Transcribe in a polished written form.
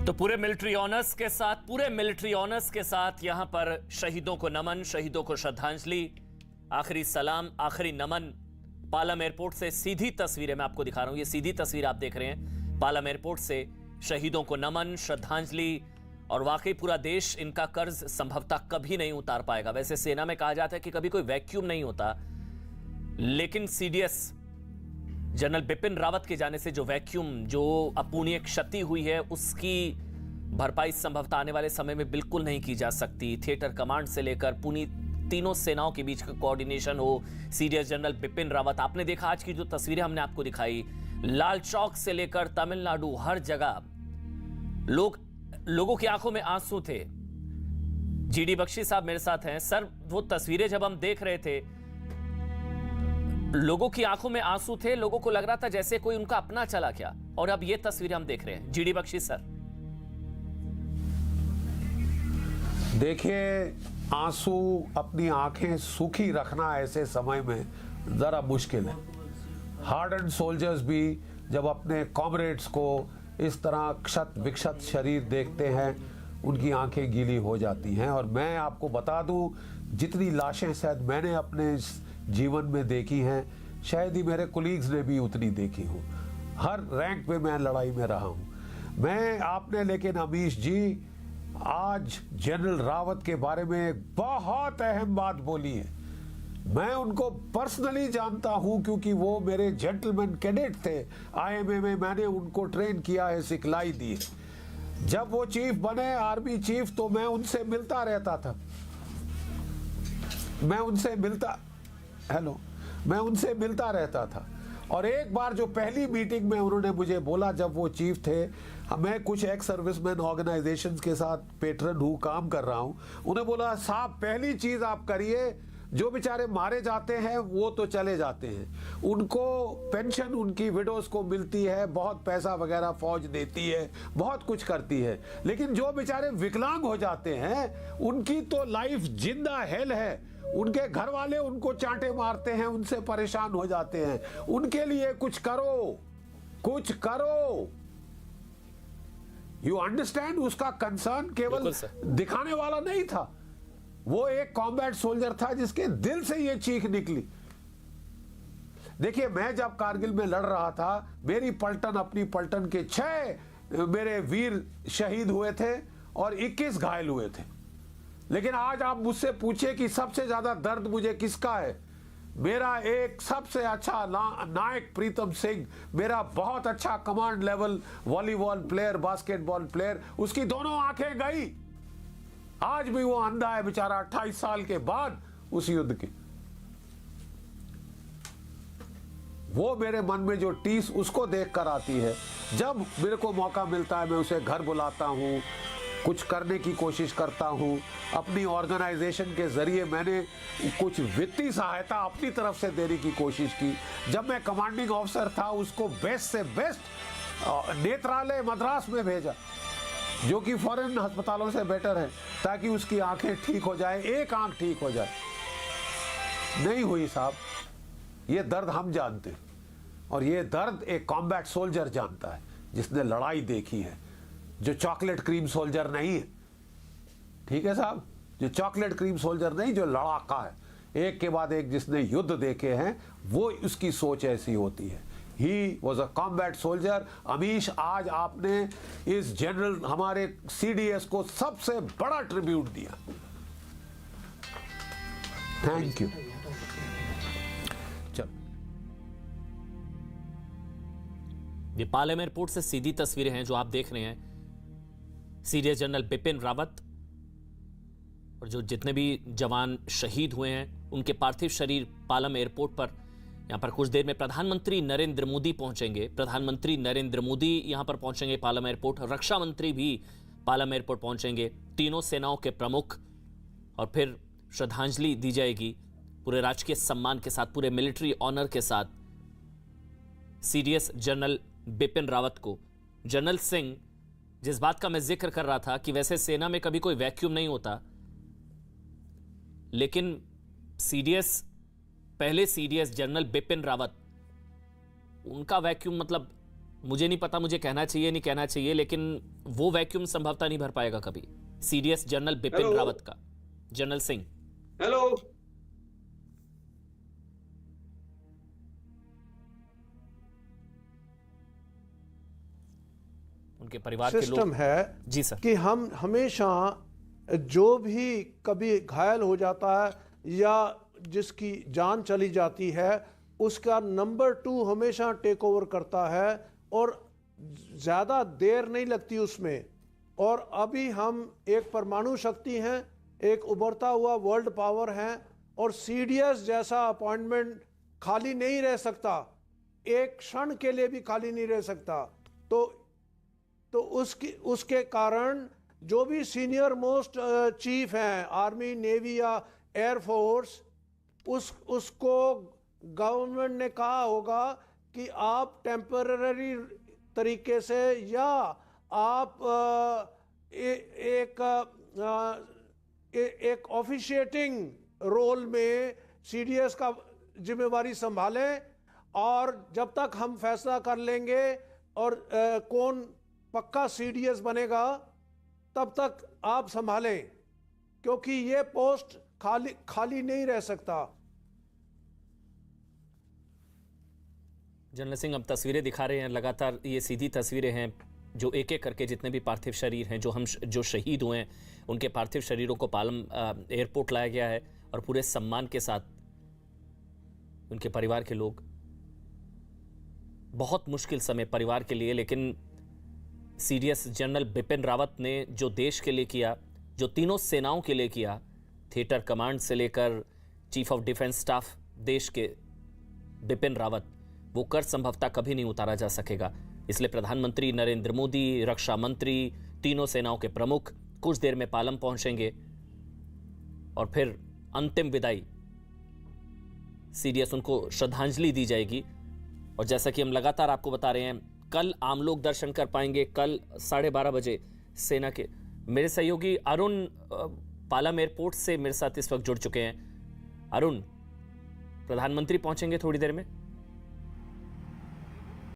तो पूरे military honours के साथ यहां पर शहीदों को नमन, शहीदों को श्रद्धांजलि, आखिरी सलाम, आखिरी नमन। पालम एयरपोर्ट से सीधी तस्वीरें मैं आपको दिखा रहा हूं, ये सीधी तस्वीर आप देख रहे हैं पालम एयरपोर्ट से। शहीदों को नमन, श्रद्धांजलि, और वाकई पूरा देश इनका कर्ज संभवतः कभी नहीं उतार पाएगा। वैसे सेना में कहा जाता है कि कभी कोई वैक्यूम नहीं होता, लेकिन सीडीएस जनरल बिपिन रावत के जाने से जो वैक्यूम, जो अपूर्णीय क्षति हुई है, उसकी भरपाई संभवतः आने वाले समय में बिल्कुल नहीं की जा सकती। थिएटर कमांड से लेकर पूरी तीनों सेनाओं के बीच का कोऑर्डिनेशन हो, सीडीएस जनरल बिपिन रावत। आपने देखा आज की जो तस्वीरें हमने आपको दिखाई, लाल चौक से लेकर तमिलनाडु, हर जगह लोगों की आंखों में आंसू थे। जीडी बख्शी साहब मेरे साथ हैं। सर, वो तस्वीरें जब हम देख रहे थे, लोगों की आंखों में आंसू थे, लोगों को लग रहा था जैसे कोई उनका अपना चला गया, और अब ये तस्वीरें हम देख रहे हैं। जीडी बख्शी सर, देखिए, आंसू, अपनी आंखें सूखी रखना ऐसे समय में जरा मुश्किल है। हार्डन सोल्जर्स भी जब अपने कॉमरेड्स को इस तरह क्षत विक्षत शरीर देखते हैं, उनकी आंखें गीली हो जाती हैं। और मैं आपको बता दूं, जितनी लाशें शायद मैंने अपने जीवन में देखी हैं, शायद ही मेरे कोलीग्स ने भी उतनी देखी हो। हर रैंक पे मैं लड़ाई में रहा हूं मैं। आपने लेकिन अमीश जी आज जनरल रावत के बारे में बहुत अहम बात बोली है। मैं उनको पर्सनली जानता हूं, क्योंकि वो मेरे जेंटलमैन कैडेट थे। आईएमए में मैंने उनको ट्रेन किया है, सिखलाई दी है। जब वो चीफ बने, आर्मी चीफ, तो मैं उनसे मिलता रहता था। मैं उनसे मिलता रहता था। और एक बार जो पहली मीटिंग में उन्होंने मुझे बोला, जब वो चीफ थे, मैं कुछ एक्स सर्विसमैन ऑर्गेनाइजेशंस के साथ पेट्रन हूँ, काम कर रहा हूँ, उन्हें बोला, साहब पहली चीज आप करिए, जो बेचारे मारे जाते हैं वो तो चले जाते हैं, उनको पेंशन उनकी विडोज को मिलती है, बहुत पैसा वगैरह फौज देती है, बहुत कुछ करती है, लेकिन जो बेचारे विकलांग हो जाते हैं, उनकी तो लाइफ जिंदा हेल है। उनके घर वाले उनको चांटे मारते हैं, उनसे परेशान हो जाते हैं। उनके लिए कुछ करो। You understand? उसका कंसर्न केवल दिखाने वाला नहीं था, वो एक कॉम्बैट सोल्जर था जिसके दिल से ये चीख निकली। देखिए, मैं जब कारगिल में लड़ रहा था, मेरी पलटन, अपनी पलटन के 6 मेरे वीर शहीद हुए थे और 21 घायल हुए थे। लेकिन आज आप मुझसे पूछिए कि सबसे ज्यादा दर्द मुझे किसका है? मेरा एक सबसे अच्छा नायक प्रीतम सिंह, मेरा बहुत अच्छा command level volleyball player, basketball player, उसकी दोनों आंखें गई। आज भी वो अंधा है बेचारा, 28 साल के बाद उस युद्ध के। वो मेरे मन में जो टीस उसको देखकर आती है। जब मेरे को मौका मिलता है, मैं उसे घर बुलाता हूँ, कुछ करने की कोशिश करता हूँ। अपनी ऑर्गेनाइजेशन के जरिए मैंने कुछ वित्तीय सहायता अपनी तरफ से देने की कोशिश की। जब मैं कमांडिंग ऑफिसर था, उसको बेस्ट से बेस्ट नेत्रालय मद्रास में भेजा, जो कि फॉरेन अस्पतालों से बेटर है, ताकि उसकी आंखें ठीक हो जाए, एक आंख ठीक हो जाए। नहीं हुई साहब। ये दर्द हम जानते हैं, और ये दर्द एक कॉम्बैट सोल्जर जानता है, जिसने लड़ाई देखी है, जो चॉकलेट क्रीम सोल्जर नहीं है। ठीक है साहब, जो चॉकलेट क्रीम सोल्जर नहीं, जो लड़ाका है, एक के बाद एक जिसने युद्ध देखे हैं, वो उसकी सोच ऐसी होती है। He was a combat soldier. Amish, आज आपने इस जनरल, हमारे सीडीएस को सबसे बड़ा ट्रिब्यूट दिया। Thank you. चल, ये पालम एयरपोर्ट से सीधी तस्वीरें हैं जो आप देख रहे हैं। सीडीएस जनरल बिपिन रावत और जो जितने भी जवान शहीद हुए हैं, उनके पार्थिव शरीर पालम एयरपोर्ट पर, यहां पर कुछ देर में प्रधानमंत्री नरेंद्र मोदी पहुंचेंगे। प्रधानमंत्री नरेंद्र मोदी यहां पर पहुंचेंगे पालम एयरपोर्ट। रक्षा मंत्री भी पालम एयरपोर्ट पहुंचेंगे, तीनों सेनाओं के प्रमुख, और फिर श्रद्धांजलि दी जाएगी पूरे राजकीय सम्मान के साथ, पूरे मिलिट्री ऑनर के साथ सीडीएस जनरल बिपिन रावत को। जनरल सिंह, जिस बात का मैं जिक्र कर रहा था कि वैसे सेना में कभी कोई वैक्यूम नहीं होता, लेकिन पहले सीडीएस जनरल बिपिन रावत, उनका वैक्यूम मतलब मुझे नहीं पता मुझे कहना चाहिए नहीं कहना चाहिए, लेकिन वो वैक्यूम संभवतः नहीं भर पाएगा कभी सीडीएस जनरल बिपिन रावत का। जनरल सिंह, हेलो, उनके परिवार के सिस्टम लोग। है जी सर। कि हम हमेशा जो भी कभी घायल हो जाता है या जिसकी जान चली जाती है उसका नंबर 2 हमेशा टेक ओवर करता है और ज़्यादा देर नहीं लगती उसमें। और अभी हम एक परमाणु शक्ति हैं, एक उभरता हुआ वर्ल्ड पावर हैं और सीडीएस जैसा अपॉइंटमेंट खाली नहीं रह सकता, एक क्षण के लिए भी खाली नहीं रह सकता। तो उसके कारण जो भी सीनियर मोस्ट चीफ हैं आर्मी, नेवी या एयरफोर्स, उसको गवर्नमेंट ने कहा होगा कि आप टेम्पररी तरीके से या आप एक ऑफिशिएटिंग रोल में सीडीएस का जिम्मेवारी संभालें और जब तक हम फैसला कर लेंगे और कौन पक्का सीडीएस बनेगा तब तक आप संभालें, क्योंकि ये पोस्ट खाली नहीं रह सकता। जनरल सिंह, अब तस्वीरें दिखा रहे हैं लगातार, ये सीधी तस्वीरें हैं जो एक एक करके जितने भी पार्थिव शरीर हैं जो शहीद हुए हैं उनके पार्थिव शरीरों को पालम एयरपोर्ट लाया गया है और पूरे सम्मान के साथ उनके परिवार के लोग। बहुत मुश्किल समय परिवार के लिए, लेकिन सीडीएस जनरल बिपिन रावत ने जो देश के लिए किया, जो तीनों सेनाओं के लिए किया, थिएटर कमांड से लेकर चीफ ऑफ डिफेंस स्टाफ देश के बिपिन रावत, वो कर संभवतः कभी नहीं उतारा जा सकेगा। इसलिए प्रधानमंत्री नरेंद्र मोदी, रक्षा मंत्री, तीनों सेनाओं के प्रमुख कुछ देर में पालम पहुंचेंगे और फिर अंतिम विदाई सीडीएस, उनको श्रद्धांजलि दी जाएगी। और जैसा कि हम लगातार आपको बता रहे हैं, कल आम लोग दर्शन कर पाएंगे। कल 12:30 बजे सेना के मेरे सहयोगी अरुण पालम एयरपोर्ट से मेरे साथ इस वक्त जुड़ चुके हैं। अरुण, प्रधानमंत्री पहुंचेंगे थोड़ी देर में।